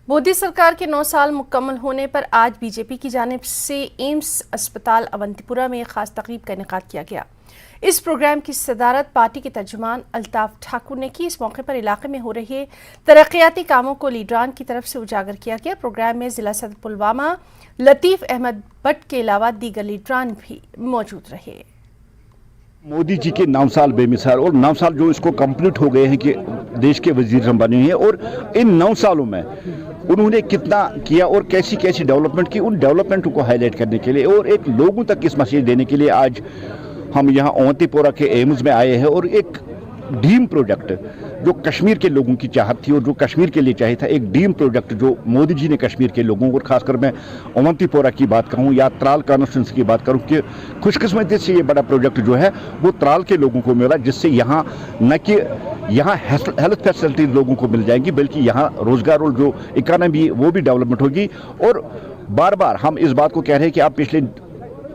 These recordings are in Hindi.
मोदी सरकार के 9 साल मुकम्मल होने पर आज बीजेपी की जानिब से एम्स अस्पताल अवंतीपुरा में खास तकरीब का इनेकाद किया गया। इस प्रोग्राम की सदारत पार्टी के तर्जुमान अल्ताफ ठाकुर ने की। इस मौके पर इलाके में हो रहे तरक्याती कामों को लीडरान की तरफ से उजागर किया गया। प्रोग्राम में जिला सदर पुलवामा लतीफ अहमद भट्ट के अलावा दीगर लीडरान भी मौजूद रहे। मोदी जी के 9 साल बेमिसाल और 9 साल जो इसको कंप्लीट हो गए हैं कि देश के वजीर बने हैं, और इन 9 सालों में उन्होंने कितना किया और कैसी कैसी डेवलपमेंट की, उन डेवलपमेंट को हाईलाइट करने के लिए और एक लोगों तक इस मैसेज देने के लिए आज हम यहाँ अवंतीपोरा के एम्स में आए हैं। और एक ड्रीम प्रोजेक्ट जो कश्मीर के लोगों की चाहत थी और जो कश्मीर के लिए चाहिए था, एक ड्रीम प्रोजेक्ट जो मोदी जी ने कश्मीर के लोगों और खासकर मैं अवंतीपोरा की बात कहूँ या त्राल कॉन्स्टिट्यूंसी की बात करूँ कि खुशकिस्मती से ये बड़ा प्रोजेक्ट जो है वो त्राल के लोगों को मिला, जिससे यहाँ न कि यहाँ हेल्थ फैसिलिटी लोगों को मिल जाएंगी बल्कि यहाँ रोजगार और जो इकानमी वो भी डेवलपमेंट होगी। और बार बार हम इस बात को कह रहे हैं कि आप पिछले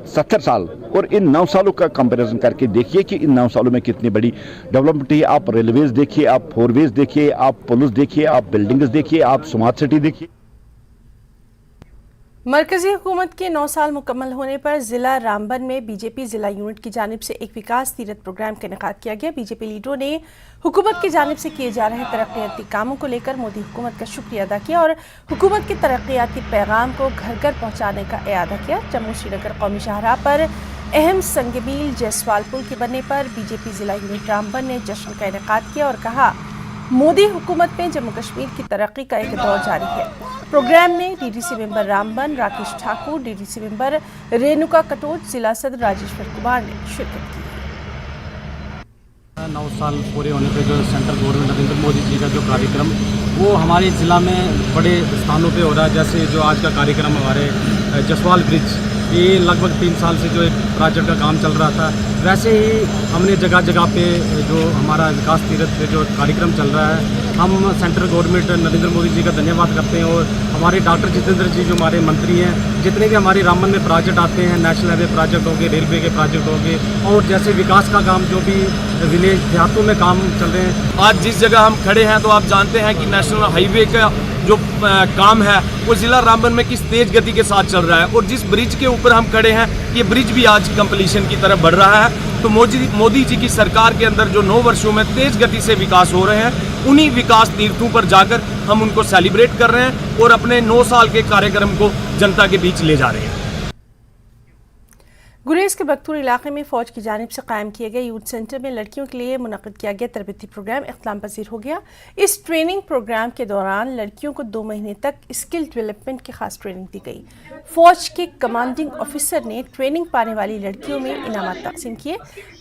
70 साल और इन 9 सालों का कंपैरिजन करके देखिए कि इन 9 सालों में कितनी बड़ी डेवलपमेंट है। आप रेलवेज देखिए, आप फोरवेज देखिए, आप पुलिस देखिए, आप बिल्डिंग्स देखिए, आप स्मार्ट सिटी देखिए। मरकजी हुकूमत के 9 साल मुकम्मल होने पर जिला रामबन में बीजेपी जिला यूनिट की जानिब से एक विकास तीरथ प्रोग्राम का इनेकाद किया गया। बीजेपी लीडरों ने हुकूमत की जानिब से किए जा रहे तरक्याती कामों को लेकर मोदी हुकूमत का शुक्रिया अदा किया और हुकूमत के तरक्याती पैगाम को घर घर पहुँचाने का इरादा किया। जम्मू श्रीनगर कौमी शाहराह पर अहम संगमील जयसवाल पुल के बनने पर बीजेपी जिला यूनिट रामबन ने जश्न का इनेकाद किया और कहा, मोदी हुकूमत में जम्मू कश्मीर की तरक्की का एक दौर जारी है। प्रोग्राम में DDC member Ramban Rakesh Thakur, DDC member Renuka Katoch, जिला सदर राजेश्वर कुमार ने शिरकत की। 9 साल पूरे होने पे जो सेंट्रल गवर्नमेंट नरेंद्र मोदी जी का जो कार्यक्रम वो हमारे ज़िला में बड़े स्थानों पे हो रहा है। जैसे जो आज का कार्यक्रम हमारे जसवाल ब्रिज, ये लगभग 3 साल से जो एक प्रोजेक्ट का काम चल रहा था, वैसे ही हमने जगह जगह पे जो हमारा विकास तीरथ पे जो कार्यक्रम चल रहा है, हम सेंट्रल गवर्नमेंट नरेंद्र मोदी जी का धन्यवाद करते हैं। और हमारे डॉक्टर जितेंद्र जी जो हमारे मंत्री हैं, जितने भी हमारे रामबन में प्रोजेक्ट आते हैं, नेशनल हाईवे प्रोजेक्ट हो गए, रेलवे के प्रोजेक्ट हो गए और जैसे विकास का काम जो भी विलेज देहातों में काम चल रहे हैं। आज जिस जगह हम खड़े हैं तो आप जानते हैं कि नेशनल हाईवे का जो काम है वो जिला रामबन में किस तेज गति के साथ चल रहा है, और जिस ब्रिज के ऊपर हम खड़े हैं ये ब्रिज भी आज कंप्लीशन की तरफ बढ़ रहा है। तो मोदी जी की सरकार के अंदर जो 9 वर्षों में तेज गति से विकास हो रहे हैं, उन्हीं विकास तीर्थों पर जाकर हम उनको सेलिब्रेट कर रहे हैं और अपने 9 साल के कार्यक्रम को जनता के बीच ले जा रहे हैं। गुरेज के बख्तूर इलाके में फौज की जानिब से कायम किए गए यूथ सेंटर में लड़कियों के लिए मुनक़िद किया गया तरबती प्रोग्राम इख्तिताम पजीर हो गया। इस ट्रेनिंग प्रोग्राम के दौरान लड़कियों को 2 महीने तक स्किल डेवलपमेंट की खास ट्रेनिंग दी गई। फौज के कमांडिंग ऑफिसर ने ट्रेनिंग पाने वाली लड़कियों में इनामात तकसीम किए।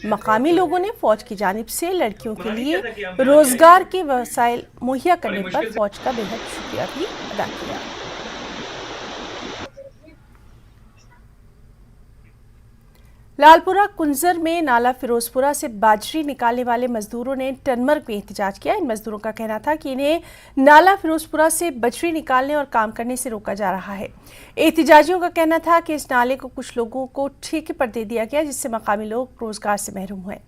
मकामी लोगों ने फौज की जानिब से लड़कियों के लिए रोजगार के वसाइल मुहैया करने पर फौज का बेहद शुक्रिया भी अदा किया। लालपुरा कुंजर में नाला फिरोजपुरा से बाजरी निकालने वाले मजदूरों ने टनमर्ग में एहतजाज किया। इन मजदूरों का कहना था कि इन्हें नाला फिरोजपुरा से बजरी निकालने और काम करने से रोका जा रहा है। एहतजाजियों का कहना था कि इस नाले को कुछ लोगों को ठेके पर दे दिया गया, जिससे मकामी लोग रोजगार से महरूम हुए।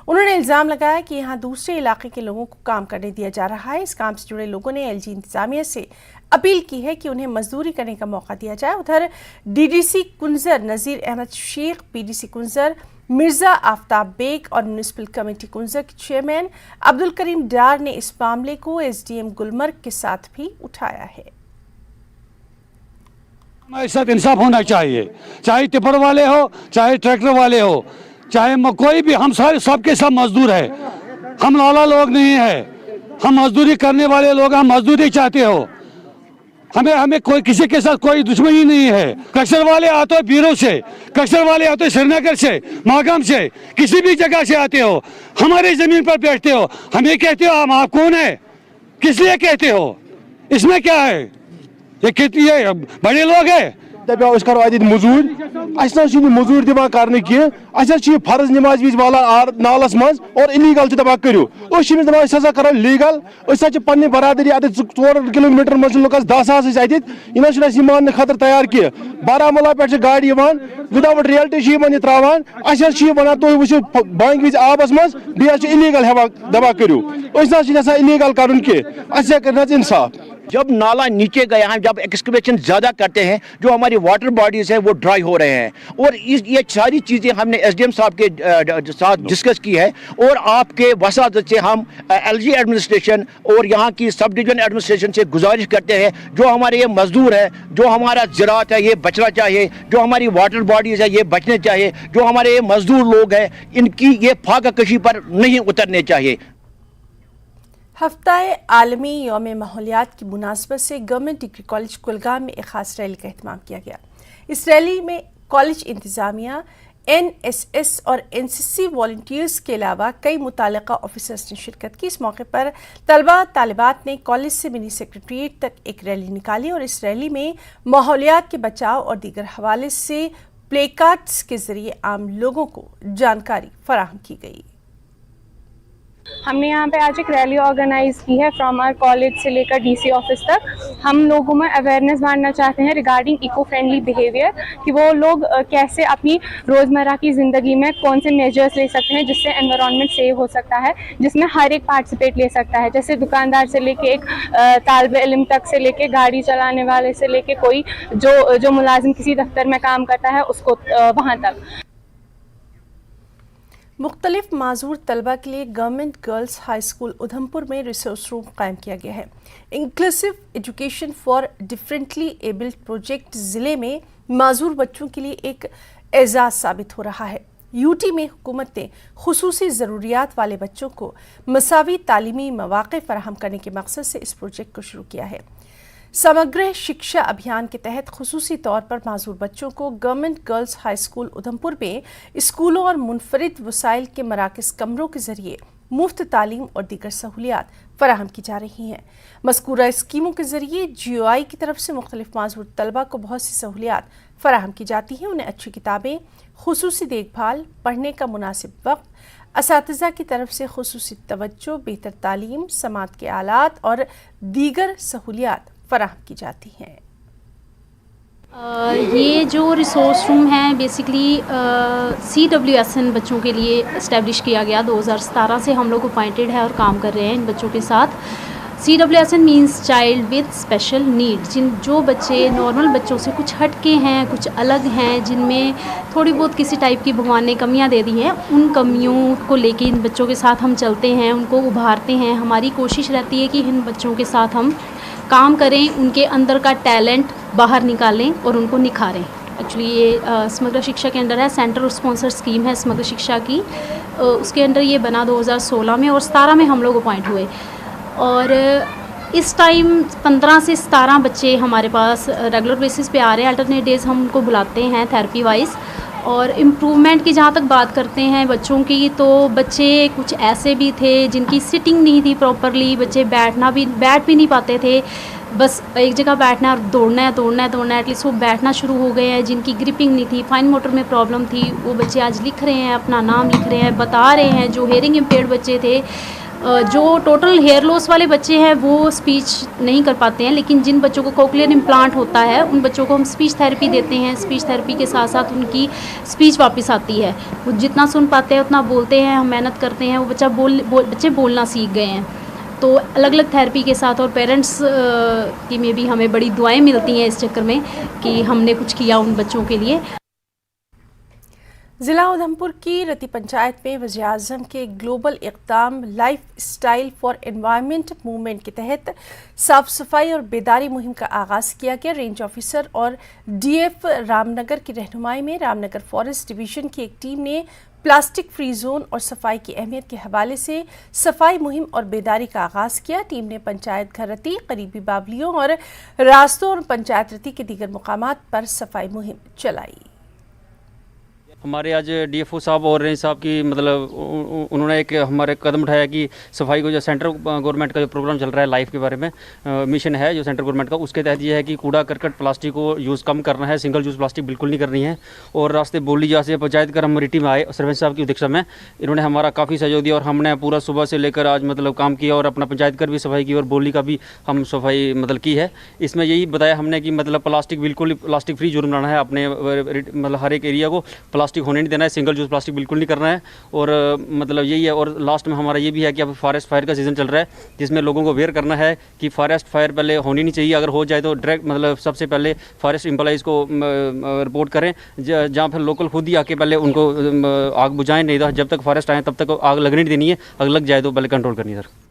उन्होंने इल्जाम लगाया कि यहाँ दूसरे इलाके के लोगों को काम करने दिया जा रहा है। इस काम से जुड़े लोगों ने एलजी इंतजामिया से अपील की है कि उन्हें मजदूरी करने का मौका दिया जाए। उधर डीडीसी कुंजर नज़ीर अहमद शेख, पीडीसी कुंजर मिर्जा आफ्ताब बेग और म्यूनिसिपल कमेटी कुंजर के चेयरमैन अब्दुल करीम डार ने इस मामले को एसडीएम गुलमर्ग के साथ भी उठाया है। हमारे साथ इंसाफ होना चाहिए, चाहे टिप्पर वाले हो, चाहे ट्रैक्टर वाले हो, चाहे कोई भी, हम सारे सबके सब मजदूर है। हम लाला लोग नहीं है, हम मजदूरी करने वाले लोग, हम मजदूरी चाहते हो। हमें कोई किसी के साथ कोई दुश्मनी नहीं है। कक्सर वाले आते हो बीरों से, कक्सर वाले आते हो श्रीनगर से, मागाम से, किसी भी जगह से आते हो, हमारे जमीन पर बैठते हो, हमें कहते हो हम आप कौन है, किस लिए कहते हो, इसमें क्या है? ये कितनी बड़े लोग हैं। मजूर मजूर दिवान कर फर्ज नमाज विज वाला नालस मज और इलीगल दपा करो दपा करो लीगल पे बरादरी 4 किलोमीटर मज लुकस 10,000 यह मान खतर तैयार कह बारामूला पे गाड़ी विदाउट रियल्टी त्रावान वन तुम वो बांग विज आबस मज बे इलीगल दपा करो इलीगल कर इंसाफ। जब नाला नीचे गया है, जब एक्सकवेशन ज़्यादा करते हैं, जो हमारी वाटर बॉडीज़ है वो ड्राई हो रहे हैं। और ये सारी चीज़ें हमने एसडीएम साहब के साथ डिस्कस की है और आपके वसादत से हम एलजी एडमिनिस्ट्रेशन और यहाँ की सब डिवीजन एडमिनिस्ट्रेशन से गुजारिश करते हैं, जो हमारे ये मजदूर है, जो हमारा ज़राअत है ये बचना चाहिए, जो हमारी वाटर बॉडीज़ है ये बचने चाहिए, जो हमारे ये मजदूर लोग हैं इनकी ये फाका कशी पर नहीं उतरने चाहिए। हफ्ता-ए आलमी यौम माहौलियात की मुनासबत से गवर्नमेंट डिग्री कॉलेज कुलगाम में एक खास रैली का एहतमाम किया गया। इस रैली में कॉलेज इंतज़ामिया, NSS और NCC वॉलंटियर्स के अलावा कई मुताल्लिका ऑफिसर्स ने शिरकत की। इस मौके पर तलबा तालिबात ने कॉलेज से मिनी सेक्रेटरीट तक एक रैली निकाली और इस रैली में माहौलियात के बचाव और दीगर हवाले से प्लेकार्ड्स के जरिए आम लोगों को जानकारी फराहम की गई। हमने यहाँ पे आज एक रैली ऑर्गेनाइज की है फ्रॉम आवर कॉलेज से लेकर डीसी ऑफिस तक। हम लोगों में अवेयरनेस बांटना चाहते हैं रिगार्डिंग इको फ्रेंडली बिहेवियर, कि वो लोग कैसे अपनी रोज़मर्रा की ज़िंदगी में कौन से मेजर्स ले सकते हैं जिससे एनवायरनमेंट सेव हो सकता है, जिसमें हर एक पार्टिसिपेट ले सकता है, जैसे दुकानदार से लेके एक तालिब इल्म तक से लेके गाड़ी चलाने वाले से लेके कोई जो मुलाजिम किसी दफ्तर में काम करता है उसको वहाँ तक। मुख्तलिफ माजूर तलबा के लिए government girls high school Udhampur में रिसोर्स रूम कायम किया गया है। Inclusive education for differently abled project ज़िले में माजूर बच्चों के लिए एक एजाज़ साबित हो रहा है। यूटी में हुकूमत ने खुसूसी ज़रूरियात वाले बच्चों को मसावी तालीमी मौक़े फराहम करने के मकसद से इस प्रोजेक्ट को शुरू किया है। समग्र शिक्षा अभियान के तहत खुसूसी तौर पर माजूर बच्चों को government girls high school Udhampur में स्कूलों और मुनफरिद वसाइल के मराकज़ कमरों के जरिए मुफ्त तालीम और दीगर सहूलियात फराहम की जा रही हैं। मज़कूरा स्कीमों के जरिए GOI की तरफ से मुख्तलिफ माजूर तलबा को बहुत सी सहूलियात फराहम की जाती हैं। उन्हें अच्छी किताबें, खुसूसी देखभाल, पढ़ने का मुनासिब वक्त, असातिज़ा की तरफ से खुसूसी तवज्जो, बेहतर तालीम, समात के आलात और दीगर सहूलियात फराहम की जाती हैं। ये जो रिसोर्स रूम है बेसिकली CWSN बच्चों के लिए इस्टेब्लिश किया गया 2017 से हम लोग अपॉइंटेड है और काम कर रहे हैं इन बच्चों के साथ। CWSN means child with special need, जो बच्चे नॉर्मल बच्चों से कुछ हटके हैं, कुछ अलग हैं, जिनमें थोड़ी बहुत किसी टाइप की भगवान ने कमियां दे दी हैं, उन कमियों को लेके इन बच्चों के साथ हम चलते हैं, उनको उभारते हैं। हमारी कोशिश रहती है कि इन बच्चों के साथ हम काम करें, उनके अंदर का टैलेंट बाहर निकालें और उनको निखारें। एक्चुअली ये समग्र शिक्षा के अंडर है, सेंट्रल स्पॉन्सर स्कीम है समग्र शिक्षा की, उसके अंडर ये बना 2016 में और 17 में हम लोग अपॉइंट हुए। और इस टाइम 15 से 17 बच्चे हमारे पास रेगुलर बेसिस पे आ रहे हैं। अल्टरनेट डेज़ हम उनको बुलाते हैं थेरेपी वाइज। और इम्प्रूवमेंट की जहाँ तक बात करते हैं बच्चों की, तो बच्चे कुछ ऐसे भी थे जिनकी सिटिंग नहीं थी प्रॉपरली, बच्चे बैठ भी नहीं पाते थे, बस एक जगह बैठना है और दौड़ना है एटलीस्ट वो बैठना शुरू हो गए हैं। जिनकी ग्रिपिंग नहीं थी, फाइन मोटर में प्रॉब्लम थी, वो बच्चे आज लिख रहे हैं, अपना नाम लिख रहे हैं, बता रहे हैं। जो हेयरिंग इम्पेयर्ड बच्चे थे, जो टोटल हेयर लॉस वाले बच्चे हैं, वो स्पीच नहीं कर पाते हैं, लेकिन जिन बच्चों को कोक्लियर इम्प्लांट होता है उन बच्चों को हम स्पीच थेरेपी देते हैं। स्पीच थेरेपी के साथ साथ उनकी स्पीच वापस आती है, वो जितना सुन पाते हैं उतना बोलते हैं, हम मेहनत करते हैं, वो बच्चे बोलना सीख गए हैं। तो अलग अलग थेरेपी के साथ और पेरेंट्स की में भी हमें बड़ी दुआएं मिलती हैं इस चक्कर में कि हमने कुछ किया उन बच्चों के लिए। ज़िला उधमपुर की रती पंचायत में वज़ीर-ए-आज़म के ग्लोबल इक़दाम lifestyle for environment movement के तहत साफ़ सफाई और बेदारी मुहिम का आगाज़ किया गया। रेंज ऑफिसर और DF रामनगर की रहनुमाई में रामनगर फॉरेस्ट डिवीज़न की एक टीम ने प्लास्टिक फ्री जोन और सफाई की अहमियत के हवाले से सफाई मुहिम और बेदारी का आगाज़ किया। टीम ने पंचायत घर रती, करीबी बावलियों और रास्तों और पंचायत रती के दीगर मुकामात पर सफाई मुहिम चलाई। हमारे आज DFO साहब और रेंज साहब की मतलब उन्होंने एक हमारे कदम उठाया कि सफाई को जो सेंट्रल गवर्नमेंट का जो प्रोग्राम चल रहा है लाइफ के बारे में मिशन है जो सेंट्रल गवर्नमेंट का, उसके तहत ये है कि कूड़ा करकट प्लास्टिक को यूज़ कम करना है, सिंगल यूज़ प्लास्टिक बिल्कुल नहीं करनी है। और रास्ते बोली जहाँ से पंचायत कर हम रिटी में आए, सरपंच साहब की अध्यक्षता में इन्होंने हमारा काफ़ी सहयोग दिया और हमने पूरा सुबह से लेकर आज मतलब काम किया और अपना पंचायत कर भी सफाई की और बोली का भी हम सफाई मतलब की है। इसमें यही बताया हमने कि मतलब प्लास्टिक बिल्कुल प्लास्टिक फ्री जोन बनाना है अपने मतलब हर एक एरिया को। प्लास्टिक प्लास्टिक होने नहीं देना है, सिंगल यूज़ प्लास्टिक बिल्कुल नहीं करना है। और मतलब यही है। और लास्ट में हमारा ये भी है कि अब फॉरेस्ट फायर का सीज़न चल रहा है, जिसमें लोगों को अवेयर करना है कि फॉरेस्ट फायर पहले होनी नहीं चाहिए, अगर हो जाए तो डायरेक्ट मतलब सबसे पहले फॉरेस्ट एम्प्लॉइज़ को रिपोर्ट करें, जहाँ फिर लोकल खुद ही आके पहले उनको आग बुझाएं, नहीं तो जब तक फॉरेस्ट आए तब तक आग लगने नहीं देनी है, आग लग जाए तो पहले कंट्रोल करनी है सर।